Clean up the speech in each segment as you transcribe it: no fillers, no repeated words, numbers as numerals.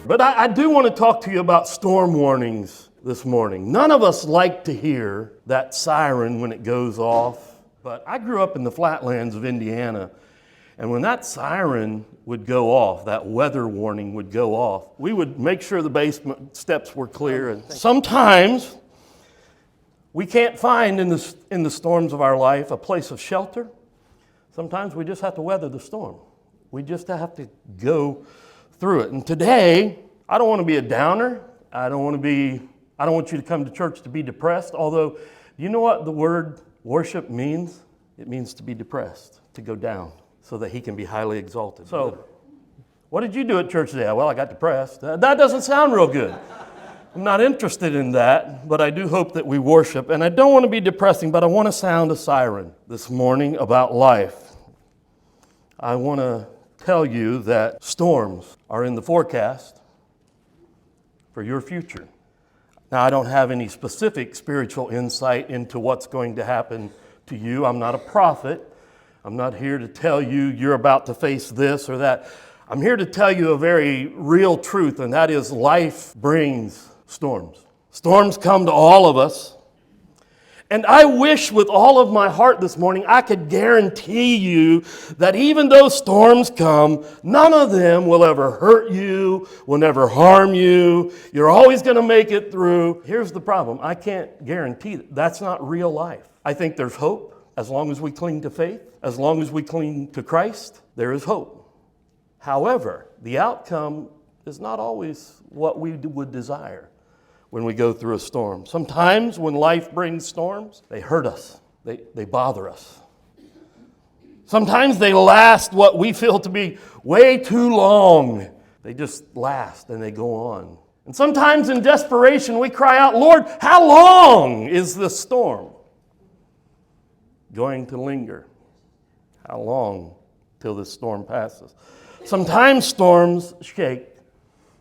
But I do want to talk to you about storm warnings this morning. None of us like to hear that siren when it goes off, but I grew up in the flatlands of Indiana, and when that siren would go off, that weather warning would go off, we would make sure the basement steps were clear. And sometimes we can't find in the storms of our life a place of shelter. Sometimes we just have to weather the storm. We just have to go through it. And today, I don't want to be a downer. I don't want you to come to church to be depressed. Although, do you know what the word worship means? It means to be depressed, to go down, so that he can be highly exalted. So, what did you do at church today? Well, I got depressed. That doesn't sound real good. I'm not interested in that, but I do hope that we worship. And I don't want to be depressing, but I want to sound a siren this morning about life. I want to tell you that storms are in the forecast for your future. Now, I don't have any specific spiritual insight into what's going to happen to you. I'm not a prophet. I'm not here to tell you you're about to face this or that. I'm here to tell you a very real truth, and that is life brings storms. Storms come to all of us. And I wish with all of my heart this morning I could guarantee you that even though storms come, none of them will ever hurt you, will never harm you. You're always going to make it through. Here's the problem. I can't guarantee that. That's not real life. I think there's hope as long as we cling to faith, as long as we cling to Christ, there is hope. However, the outcome is not always what we would desire when we go through a storm. Sometimes when life brings storms, they hurt us. They bother us. Sometimes they last what we feel to be way too long. They just last and they go on. And sometimes in desperation we cry out, Lord, how long is this storm going to linger? How long till this storm passes? Sometimes storms shake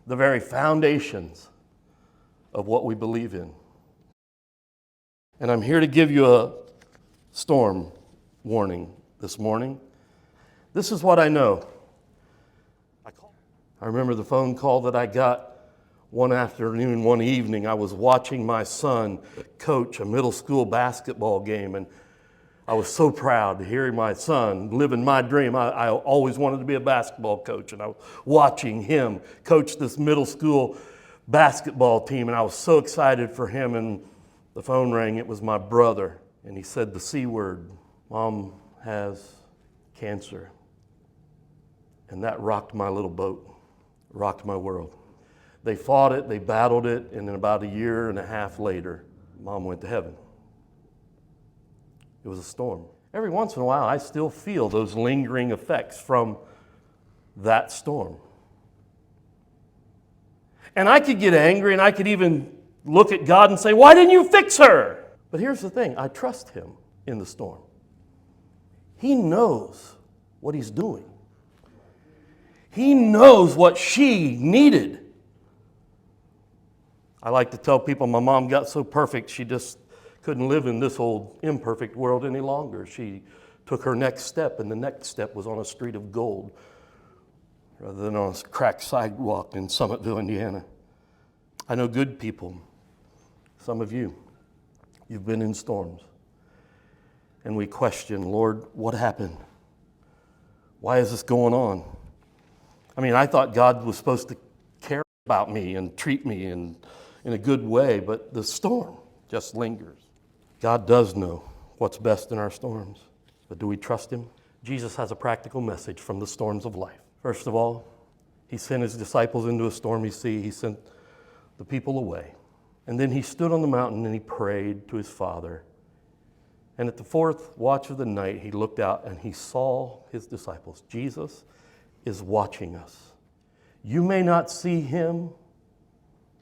the very foundations of what we believe in. And I'm here to give you a storm warning this morning. This is what I know. I remember the phone call that I got one afternoon, one evening. I was watching my son coach a middle school basketball game, and I was so proud to hear my son living my dream. I always wanted to be a basketball coach, and I was watching him coach this middle school basketball team, and I was so excited for him. And the phone rang. It was my brother, and he said the C word. Mom has cancer. And that rocked my little boat, rocked my world. They fought it, they battled it, and then about a year and a half later, Mom went to heaven. It was a storm. Every once in a while, I still feel those lingering effects from that storm. And I could get angry, and I could even look at God and say, why didn't you fix her? But here's the thing. I trust him in the storm. He knows what he's doing. He knows what she needed. I like to tell people my mom got so perfect, she just couldn't live in this old imperfect world any longer. She took her next step, and the next step was on a street of gold, rather than on a cracked sidewalk in Summitville, Indiana. I know good people, some of you, you've been in storms. And we question, Lord, what happened? Why is this going on? I mean, I thought God was supposed to care about me and treat me in a good way, but the storm just lingers. God does know what's best in our storms, but do we trust him? Jesus has a practical message from the storms of life. First of all, he sent his disciples into a stormy sea. He sent the people away. And then he stood on the mountain and he prayed to his Father. And at the fourth watch of the night, he looked out and he saw his disciples. Jesus is watching us. You may not see him,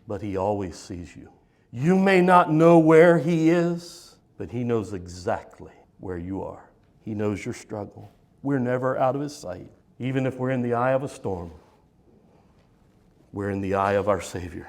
but he always sees you. You may not know where he is, but he knows exactly where you are. He knows your struggle. We're never out of his sight. Even if we're in the eye of a storm, we're in the eye of our Savior.